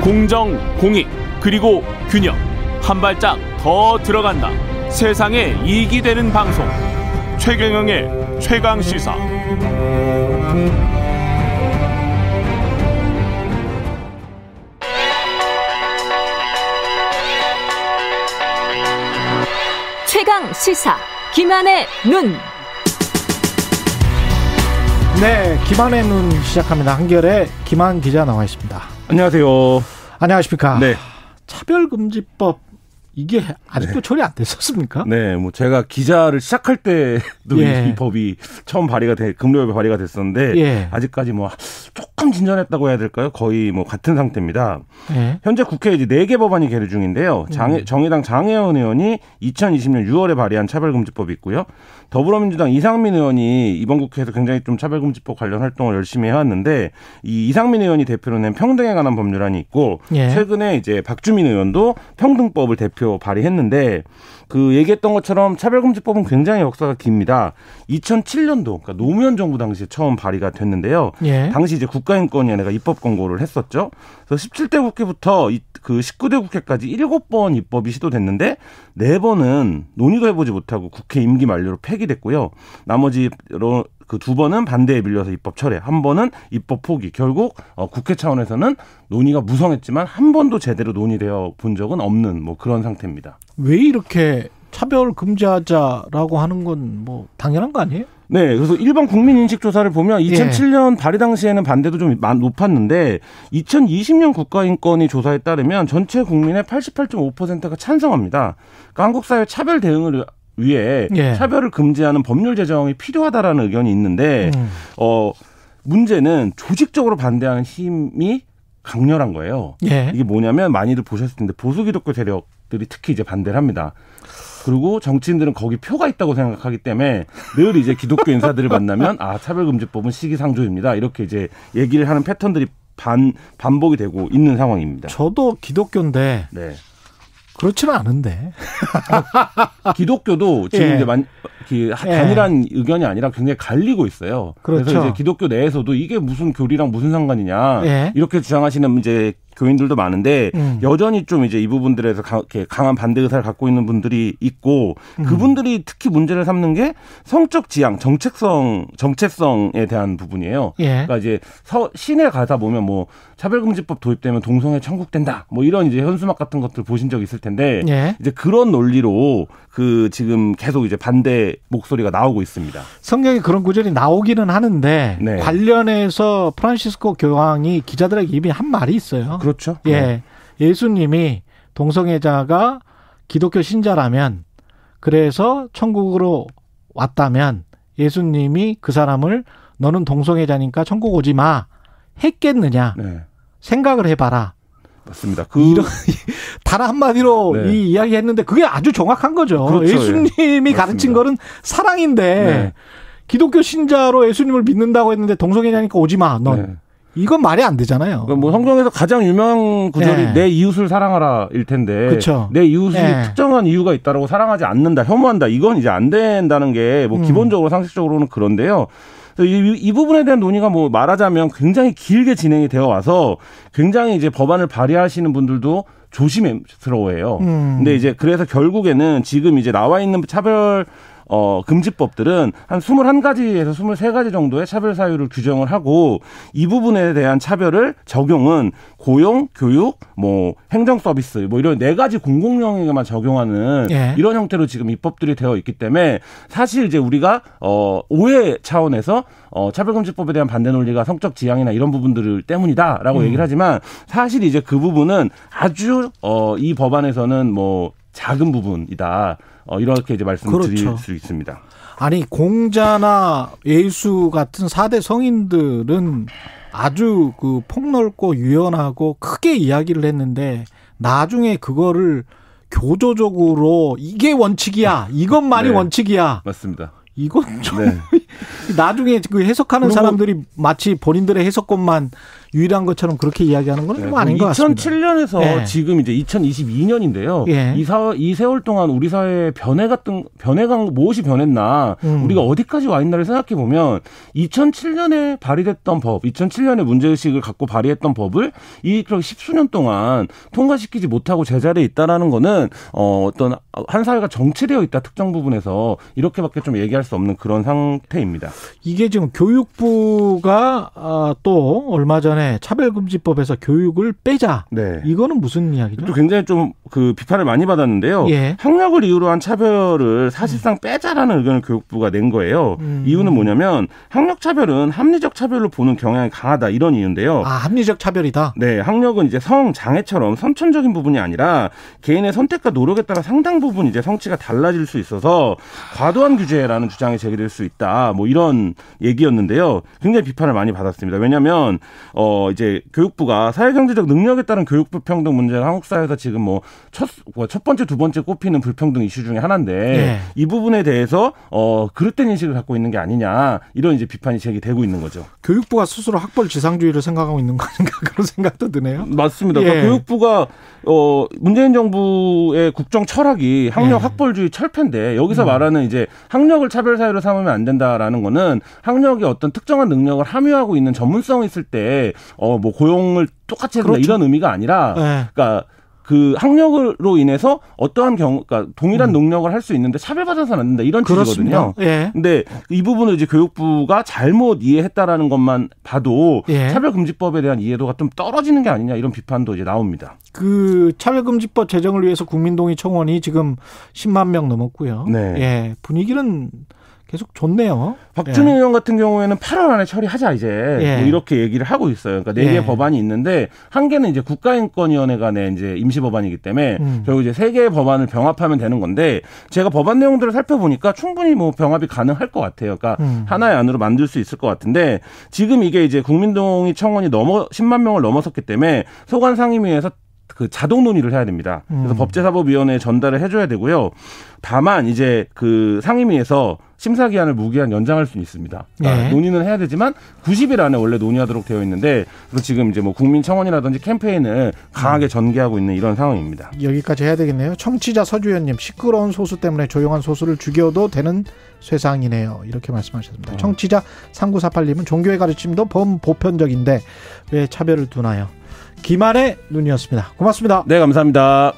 공정, 공익, 그리고 균형. 한 발짝 더 들어간다. 세상에 이익이 되는 방송. 최경영의 최강시사. 최강시사 김한의 눈. 네, 김한의 눈 시작합니다. 한결에 김한 기자 나와 있습니다. 안녕하세요. 안녕하십니까. 네. 차별금지법 이게 아직도 처리 안 됐었습니까? 네, 뭐 제가 기자를 시작할 때도 이 법이 처음 금요일에 발의가 됐었는데 아직까지 뭐 조금 진전했다고 해야 될까요? 거의 뭐 같은 상태입니다. 현재 국회에 이제 4개 법안이 계류 중인데요. 정의당 장혜원 의원이 2020년 6월에 발의한 차별금지법이 있고요. 더불어민주당 이상민 의원이 이번 국회에서 굉장히 좀 차별금지법 관련 활동을 열심히 해왔는데 이 이상민 의원이 대표로 낸 평등에 관한 법률안이 있고 최근에 이제 박주민 의원도 평등법을 대표 발의했는데 그 얘기했던 것처럼 차별금지법은 굉장히 역사가 깁니다. 2007년도 그러니까 노무현 정부 당시에 처음 발의가 됐는데요. 당시 이제 국가인권위원회가 입법 권고를 했었죠. 그래서 17대 국회부터 그 19대 국회까지 7번 입법이 시도됐는데 4번은 논의도 해보지 못하고 국회 임기 만료로 폐기됐고요. 나머지 그 2번은 반대에 밀려서 입법 철회, 1번은 입법 포기. 결국 국회 차원에서는 논의가 무성했지만 한 번도 제대로 논의되어 본 적은 없는 뭐 그런 상태입니다. 왜 이렇게 차별 금지하자라고 하는 건 뭐 당연한 거 아니에요? 네, 그래서 일반 국민 인식 조사를 보면 2007년 발의 당시에는 반대도 좀 높았는데 2020년 국가인권위 조사에 따르면 전체 국민의 88.5%가 찬성합니다. 그러니까 한국 사회 차별 대응을 위해 차별을 금지하는 법률 제정이 필요하다라는 의견이 있는데 문제는 조직적으로 반대하는 힘이 강렬한 거예요. 이게 뭐냐면 많이들 보셨을 텐데 보수 기독교 세력들이 특히 이제 반대를 합니다. 그리고 정치인들은 거기 표가 있다고 생각하기 때문에 늘 이제 기독교 인사들을 만나면 차별금지법은 시기상조입니다. 이렇게 이제 얘기를 하는 패턴들이 반복이 되고 있는 상황입니다. 저도 기독교인데 그렇지는 않은데. 기독교도 지금 이제 단일한 의견이 아니라 굉장히 갈리고 있어요. 그래서 이제 기독교 내에서도 이게 무슨 교리랑 무슨 상관이냐 이렇게 주장하시는 이제 교인들도 많은데 여전히 좀 이제 이 부분들에서 강한 반대 의사를 갖고 있는 분들이 있고 그분들이 특히 문제를 삼는 게 성적 지향, 정체성에 대한 부분이에요. 그러니까 이제 시내 가다 보면 뭐 차별금지법 도입되면 동성애 천국된다. 뭐 이런 이제 현수막 같은 것들 보신 적 있을 텐데 이제 그런 논리로 그 지금 계속 이제 반대 목소리가 나오고 있습니다. 성경에 그런 구절이 나오기는 하는데 관련해서 프란시스코 교황이 기자들에게 이미 한 말이 있어요. 그렇죠. 예수님이 동성애자가 기독교 신자라면 그래서 천국으로 왔다면 예수님이 그 사람을 너는 동성애자니까 천국 오지 마 했겠느냐. 생각을 해봐라. 맞습니다. 단 한마디로 이 이야기했는데 그게 아주 정확한 거죠. 그렇죠. 예수님이 가르친 거는 사랑인데 기독교 신자로 예수님을 믿는다고 했는데 동성애자니까 오지 마. 넌. 이건 말이 안 되잖아요. 그러니까 뭐 성경에서 가장 유명한 구절이 내 이웃을 사랑하라일 텐데 그쵸. 내 이웃이 특정한 이유가 있다라고 사랑하지 않는다, 혐오한다. 이건 이제 안 된다는 게 뭐 기본적으로 상식적으로는 그런데요. 이 부분에 대한 논의가 뭐 말하자면 굉장히 길게 진행이 되어 와서 굉장히 이제 법안을 발의하시는 분들도 조심스러워해요. 근데 이제 그래서 결국에는 지금 이제 나와 있는 차별 금지법들은 한 21가지에서 23가지 정도의 차별 사유를 규정을 하고 이 부분에 대한 차별을 적용은 고용, 교육, 뭐 행정 서비스 뭐 이런 4가지 공공영역에만 적용하는 이런 형태로 지금 입법들이 되어 있기 때문에 사실 이제 우리가 오해 차원에서 차별금지법에 대한 반대 논리가 성적 지향이나 이런 부분들 때문이다라고 얘기를 하지만 사실 이제 그 부분은 아주 이 법안에서는 뭐 작은 부분이다. 이렇게 이제 말씀드릴 수 있습니다. 아니 공자나 예수 같은 4대 성인들은 아주 그 폭넓고 유연하고 크게 이야기를 했는데 나중에 그거를 교조적으로 이게 원칙이야. 이것만이 원칙이야. 맞습니다. 이건 좀 나중에 그 해석하는 사람들이 마치 본인들의 해석권만 유일한 것처럼 그렇게 이야기하는 건 좀 아닌 것 같습니다. 2007년에서 네. 지금 이제 2022년인데요. 예. 이 세월 동안 우리 사회의 변해간 무엇이 변했나, 우리가 어디까지 와 있나를 생각해 보면 2007년에 발의됐던 법, 2007년에 문제의식을 갖고 발의했던 법을 그렇게 10수년 동안 통과시키지 못하고 제자리에 있다라는 거는 어떤 한 사회가 정체되어 있다 특정 부분에서 이렇게밖에 좀 얘기할 수 없는 그런 상태입니다. 이게 지금 교육부가 또 얼마 전에 차별금지법에서 교육을 빼자. 네. 이거는 무슨 이야기죠? 또 굉장히 좀 그 비판을 많이 받았는데요. 예. 학력을 이유로 한 차별을 사실상 빼자라는 의견을 교육부가 낸 거예요. 이유는 뭐냐면 학력 차별은 합리적 차별로 보는 경향이 강하다 이런 이유인데요. 합리적 차별이다. 네, 학력은 이제 성 장애처럼 선천적인 부분이 아니라 개인의 선택과 노력에 따라 상당 부분 이제 성취가 달라질 수 있어서 과도한 규제라는 주장이 제기될 수 있다. 뭐 이런 얘기였는데요. 굉장히 비판을 많이 받았습니다. 왜냐하면 이제 교육부가 사회경제적 능력에 따른 교육 불평등 문제가 한국 사회에서 지금 뭐 첫 번째, 두 번째 꼽히는 불평등 이슈 중에 하나인데 네. 이 부분에 대해서 그릇된 인식을 갖고 있는 게 아니냐 이런 이제 비판이 제기되고 있는 거죠. 교육부가 스스로 학벌 지상주의를 생각하고 있는 거 아닌가 그런 생각도 드네요. 맞습니다. 예. 그러니까 교육부가 문재인 정부의 국정 철학이 학력 학벌주의 철폐인데 여기서 말하는 이제 학력을 차별 사유로 삼으면 안 된다라는 거는 학력이 어떤 특정한 능력을 함유하고 있는 전문성이 있을 때 뭐 고용을 똑같이 해야 된다 그렇죠. 이런 의미가 아니라 그러니까 그 학력으로 인해서 어떠한 그러니까 동일한 능력을 할 수 있는데 차별받아서는 안 된다 이런 취지거든요. 예. 근데 이 부분을 이제 교육부가 잘못 이해했다라는 것만 봐도 차별금지법에 대한 이해도가 좀 떨어지는 게 아니냐 이런 비판도 이제 나옵니다. 그 차별금지법 제정을 위해서 국민동의 청원이 지금 10만 명 넘었고요. 네. 예. 분위기는 계속 좋네요. 박준희 의원 같은 경우에는 8월 안에 처리하자 이제 뭐 이렇게 얘기를 하고 있어요. 그러니까 4개의 법안이 있는데 한 개는 이제 국가인권위원회 간의 이제 임시 법안이기 때문에 결국 이제 3개의 법안을 병합하면 되는 건데 제가 법안 내용들을 살펴보니까 충분히 뭐 병합이 가능할 것 같아요. 그러니까 하나의 안으로 만들 수 있을 것 같은데 지금 이게 이제 국민동의 청원이 10만 명을 넘어섰기 때문에 소관상임위에서 그 자동 논의를 해야 됩니다. 그래서 법제사법위원회에 전달을 해줘야 되고요. 다만 이제 그 상임위에서 심사 기한을 무기한 연장할 수는 있습니다. 그러니까 논의는 해야 되지만 90일 안에 원래 논의하도록 되어 있는데 그래서 지금 이제 뭐 국민청원이라든지 캠페인을 강하게 전개하고 있는 이런 상황입니다. 여기까지 해야 되겠네요. 청취자 서주현님 시끄러운 소수 때문에 조용한 소수를 죽여도 되는 세상이네요. 이렇게 말씀하셨습니다. 청취자 3948님은 종교의 가르침도 범보편적인데 왜 차별을 두나요? 김한의 눈이었습니다. 고맙습니다. 네, 감사합니다.